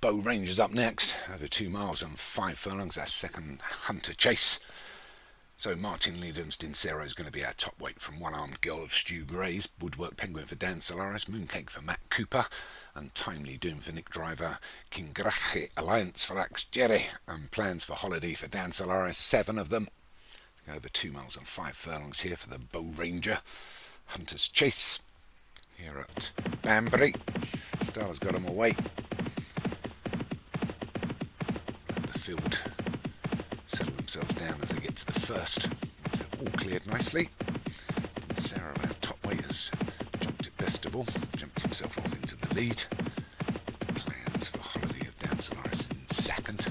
Beau Ranger's up next, over 2 miles and 5 furlongs, our second hunter chase. So Martin Leadham's Dincero's going to be our top weight from One Armed Girl of Stu Gray's, Woodwork Penguin for Dan Solaris, Mooncake for Matt Cooper, and Timely Doom for Nick Driver, Kingrache Alliance for Axe Jerry, and Plans for Holiday for Dan Solaris, 7 of them. Over 2 miles and 5 furlongs here for the Beau Ranger. Hunter's Chase here at Banbury. Star's got them away. Let the field settle themselves down as they get to the first. They've all cleared nicely. Sarah, our top weight, has jumped it best of all, jumped himself off into the lead. Plans for Holiday of Dan Solaris in second.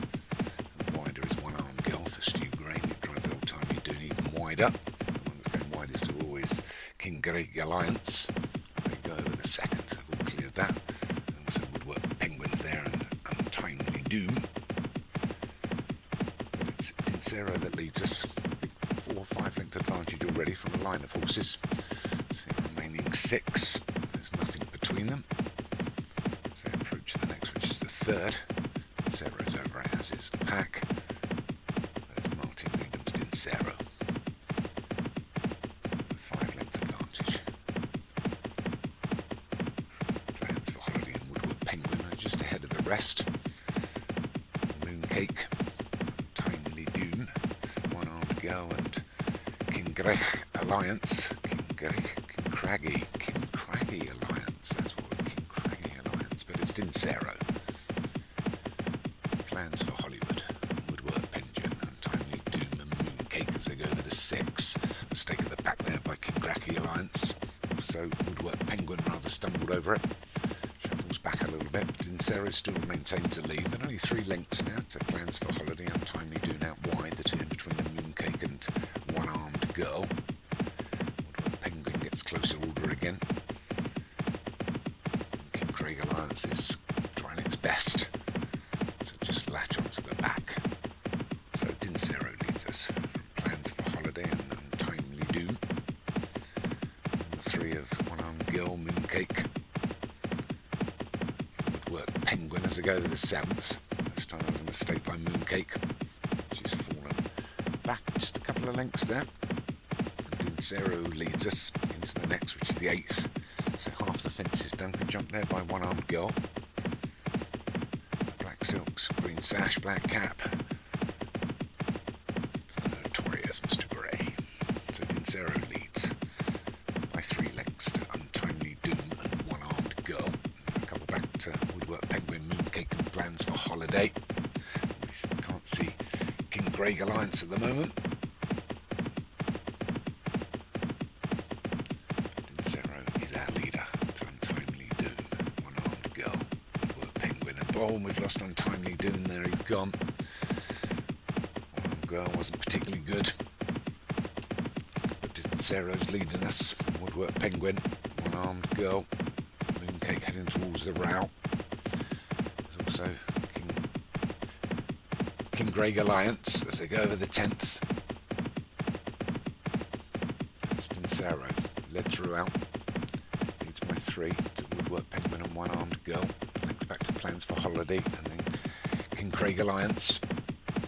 And wider is One Armed Girl for Stu Gray. It drives the old time you do even wider. The one that's going widest are always King Greg Alliance. They go over the second, they've all cleared that. Also Woodwork Penguins there and Untimely Doom. It's Dincero that leads us. 4 or 5 length advantage already from a line of horses. So the remaining 6, there's nothing between them. So they approach the next, which is the third. Dincero's over it, as is the pack. There's Martin Leadham's Dincero. 5 length advantage. Plans for Holiday and Woodwork Penguin are just ahead of the rest. Mooncake, Timely Doom, One Armed Girl and Kingrech Alliance. Kingraggy Alliance, that's what, Kingraggy Alliance, but it's Dincero. Plans for Hollywood, Woodwork Penguin, Untimely Doom and Mooncake as they go over the 6. Mistake at the back there by Kingraggy Alliance. So Woodwork Penguin rather stumbled over it. Shuffles back a little bit. Dincero still maintains the lead, but only 3 lengths now to Plans for Holiday. Untimely Doom out wide, the 2 in between the Mooncake and One Armed Girl. Woodwork Penguin gets closer order again. King Craig Alliance is trying its best. So just latch onto the back. So Dincero leads us from Plans for Holiday and Untimely Doom. Number 3 of One Armed Girl, Mooncake. Woodwork Penguin as they go to the 7th. This time there was a mistake by Mooncake. She's fallen back just a couple of lengths there. And Dincero leads us into the next, which is the 8th. So half the fence is done. Good jump there by One Armed Girl. Black silks, green sash, black cap. For the notorious Mr. Gray. So Dincero leads by 3 lengths to Untimely Doom and One Armed Girl. A couple back to Woodwork Penguin, Mooncake and Plans for Holiday. We can't see King Greg Alliance at the moment. Dincero is our leader to Untimely Doom, One Armed Girl, Woodwork Penguin and Beau. We've lost Untimely Doom there, he's gone. One Armed Girl wasn't particularly good. But Dincero's leading us. Woodwork Penguin, One Armed Girl, Mooncake heading towards the route. There's also King Greg Alliance as they go over the 10th. It's Dincero, led throughout. Leads by 3 to Woodwork Penguin and One Armed Girl. Links back to Plans for Holiday and then King Craig Alliance.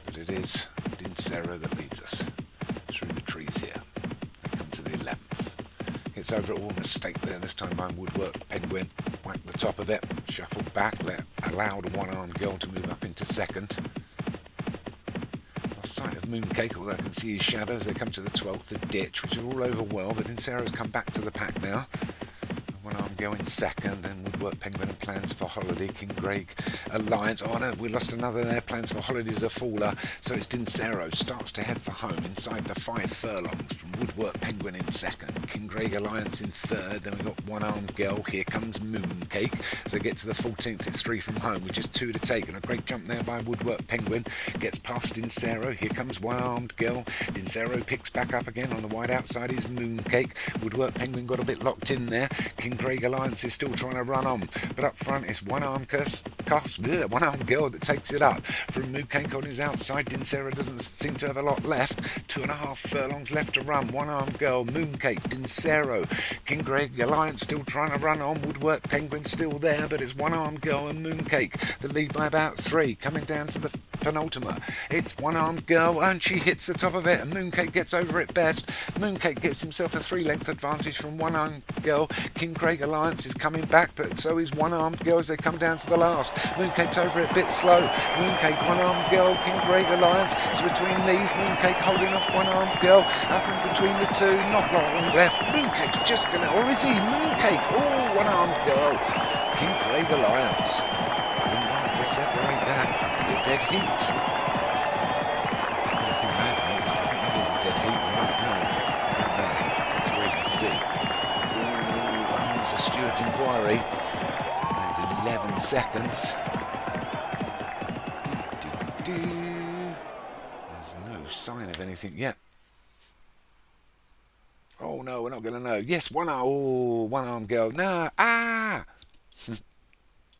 But it is Dincero that leads us through the trees here. They come to the 11th. Gets over it all, mistake there this time by Woodwork Penguin. Whacked the top of it, shuffled back, allowed One Armed Girl to move up into second. Lost sight of Mooncake, although I can see his shadow as they come to the 12th, the ditch, which are all over well, but Dincero's come back to the pack now. One Armed Girl in second, then Woodwork Penguin and Plans for Holiday, King Greg Alliance. Oh no, we lost another there. Plans for Holiday's a faller, so it's Dincero starts to head for home inside the 5 furlongs from Woodwork Penguin in second, King Greg Alliance in third, then we've got One Armed Girl. Here comes Mooncake. As they get to the 14th, it's 3 from home with just 2 to take, and a great jump there by Woodwork Penguin. Gets past Dincero. Here comes One Armed Girl. Dincero picks back up again on the wide outside is Mooncake. Woodwork Penguin got a bit locked in there. King Greg Alliance is still trying to run on, but up front it's One Arm One Arm Girl that takes it up. From Mookank on his outside, Dinsera doesn't seem to have a lot left. 2.5 furlongs left to run. One Arm Girl, Mooncake, Dinsero, King Greg Alliance still trying to run on. Woodwork Penguin still there, but it's One Arm Girl and Mooncake the lead by about 3. Coming down to the penultimate, it's One Arm Girl, and she hits the top of it, and Mooncake gets over it best. Mooncake gets himself a 3-length advantage from One Arm Girl. King Craig Alliance is coming back, but so is One Armed Girl as they come down to the last. Mooncake's over it a bit slow. Mooncake, One Armed Girl, King Craig Alliance. So between these, Mooncake holding off One Armed Girl. Up in between the two, not long left. Mooncake's just gonna, or is he? Mooncake, oh, One Armed Girl. King Craig Alliance. Wouldn't like to separate that. Could be a dead heat. I don't think I've noticed. I think that is a dead heat. We won't know. I don't know. Let's wait and see. There's a steward's inquiry. And there's 11 seconds. There's no sign of anything yet. Oh no, we're not going to know. Yes, One Arm Girl. Nah,